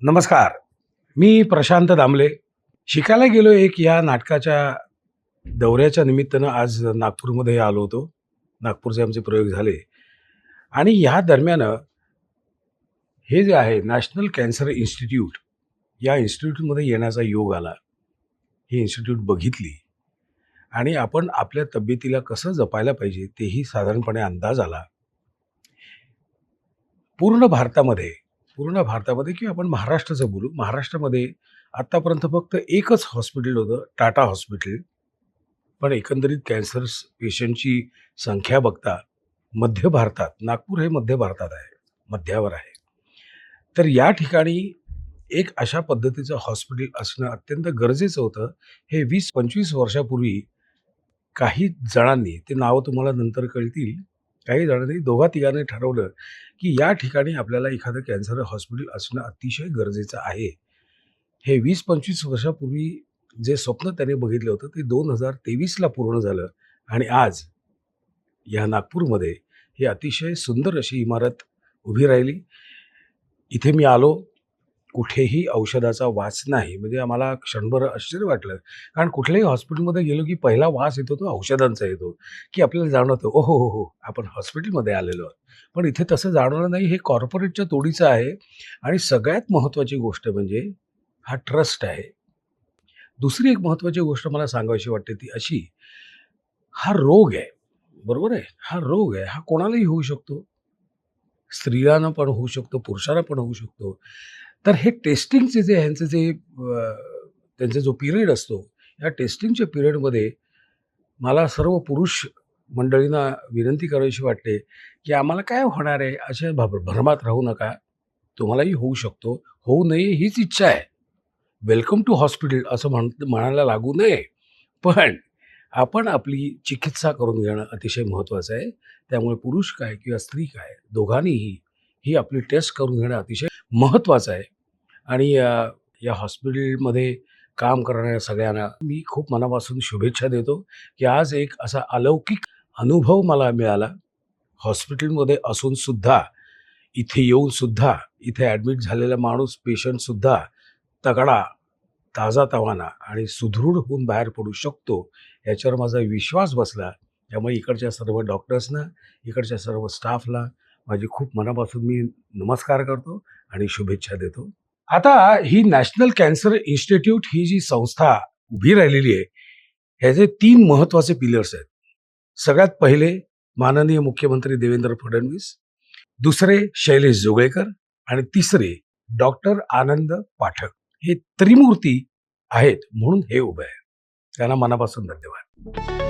नमस्कार. मी प्रशांत दामले. शिकायला गेलो एक या नाटकाच्या दौऱ्याच्या निमित्तानं आज नागपूरमध्ये आलो होतो. नागपूरचे आमचे प्रयोग झाले आणि या दरम्यान हे जे आहे नॅशनल कॅन्सर इन्स्टिट्यूट, या इन्स्टिट्यूटमध्ये येण्याचा योग आला. ही इन्स्टिट्यूट बघितली आणि आपण आपल्या तब्येतीला कसं जपायला पाहिजे तेही साधारणपणे अंदाज आला. पूर्ण भारतामध्ये पूर्ण भारतामध्ये किंवा आपण महाराष्ट्राचं बोलू. महाराष्ट्रामध्ये आत्तापर्यंत फक्त एकच हॉस्पिटल होतं, टाटा हॉस्पिटल. पण एकंदरीत कॅन्सर पेशंटची संख्या बघता मध्य भारतात, नागपूर हे मध्य भारतात आहे, मध्यावर आहे. तर या ठिकाणी एक अशा पद्धतीचं हॉस्पिटल असणं अत्यंत गरजेचं होतं. हे 20-25 वर्षापूर्वी काही जणांनी, ते नावं तुम्हाला नंतर कळतील, काही जणांनी दोघा-तिघांनी ठरवलं, की या ठिकाणी आपल्याला एखादं कॅन्सर हॉस्पिटल असणं अतिशय गरजेचं आहे. हे 20-25 वर्षापूर्वी जे स्वप्न त्याने बघितलं होतं ते 2023ला पूर्ण झालं आणि आज या नागपूरमध्ये ही अतिशय सुंदर अशी इमारत उभी राहिली. इथे मी आलो, कुठेही औषधाचा वास नाही. म्हणजे आम्हाला क्षणभर आश्चर्य वाटलं. कारण कुठल्याही हॉस्पिटलमध्ये गेलो की पहिला वास येतो तो औषधांचा येतो, की आपल्याला जाणवतं, "ओहो, हो, हो, आपण हॉस्पिटलमध्ये आलेलो आहोत." पण इथे तसं जाणवलं नाही. हे कॉर्पोरेटच्या तोडीचं आहे आणि सगळ्यात महत्त्वाची गोष्ट म्हणजे हा ट्रस्ट आहे. दुसरी एक महत्त्वाची गोष्ट मला सांगावीशी वाटते ती अशी, हा रोग आहे, बरोबर आहे? हा रोग आहे, हा कोणालाही होऊ शकतो. स्त्रियांना पण होऊ शकतो, पुरुषांना पण होऊ शकतो. तर हे टेस्टिंगचे जे ह्यांचे जे त्यांचा जो पिरियड असतो, या टेस्टिंगच्या पिरियडमध्ये मला सर्व पुरुष मंडळींना विनंती करावीशी वाटते, की आम्हाला काय होणार आहे, अशा भ्रमात राहू नका. तुम्हालाही होऊ शकतो, होऊ नये हीच इच्छा आहे. वेलकम टू हॉस्पिटल असं म्हणायला लागू नये. पण आपण आपली चिकित्सा करून घेणं अतिशय महत्त्वाचं आहे. त्यामुळे पुरुष काय किंवा स्त्री काय दोघांनीही ही आपली टेस्ट करून घेणं अतिशय महत्त्वाचं आहे. आणि या हॉस्पिटलमध्ये काम करणाऱ्या सगळ्यांना मी खूप मनापासून शुभेच्छा देतो, की आज एक असा अलौकिक अनुभव मला मिळाला. हॉस्पिटलमध्ये असून सुद्धा, इथे येऊन सुद्धा, इथे ॲडमिट झालेला माणूस पेशंटसुद्धा तगडा, ताजातवाना आणि सुदृढ होऊन बाहेर पडू शकतो, याच्यावर माझा विश्वास बसला. त्यामुळे इकडच्या सर्व डॉक्टर्सना, इकडच्या सर्व स्टाफला माझी खूप मनापासून मी नमस्कार करतो आणि शुभेच्छा देतो. आता ही नॅशनल कॅन्सर इन्स्टिट्यूट ही जी संस्था उभी राहिलेली आहे, ह्याचे 3 महत्त्वाचे पिलर्स आहेत. सगळ्यात पहिले माननीय मुख्यमंत्री देवेंद्र फडणवीस, दुसरे शैलेश जोगळेकर आणि तिसरे डॉक्टर आनंद पाठक. हे त्रिमूर्ती आहेत म्हणून हे उभं आहे. त्यांना मनापासून धन्यवाद.